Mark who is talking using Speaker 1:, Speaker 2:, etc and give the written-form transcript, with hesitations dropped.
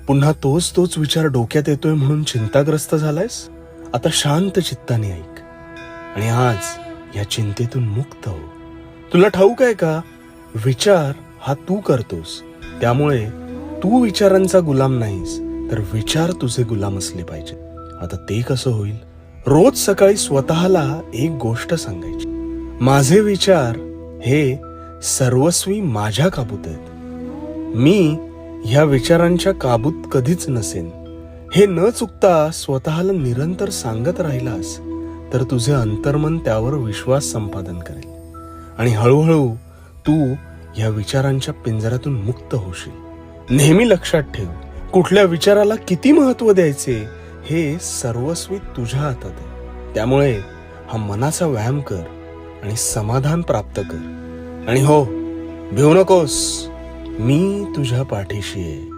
Speaker 1: पुन्हा तोच तोच विचार डोक्यात येतोय म्हणून चिंताग्रस्त झालायस? आता शांत चित्ताने ऐक आणि आज या चिंतेतून मुक्त हो. तुला ठाऊक आहे का, विचार हा तू करतोस. त्यामुळे तू विचारांचा गुलाम नाहीस, तर विचार तुझे गुलाम असले पाहिजे. आता ते कसं होईल? रोज सकाळी स्वतःला एक गोष्ट सांगायची, माझे विचार हे सर्वस्वी माझ्या काबूत आहेत. मी ह्या विचारांच्या काबूत कधीच नसेन. हे न चुकता स्वतःला निरंतर सांगत राहिलास तर तुझे अंतर्मन त्यावर विश्वास संपादन करेल आणि हळूहळू तू ह्या विचारांच्या पिंजऱ्यातून मुक्त होशील. नेहमी लक्षात ठेव, कुठल्या विचाराला किती महत्व द्यायचे हे सर्वस्वी तुझ्या हातात आहे. त्यामुळे हा मनाचा व्यायाम कर आणि समाधान प्राप्त कर. आणि हो, भिवू नकोस, मी तुझ्या पाठीशी आहे.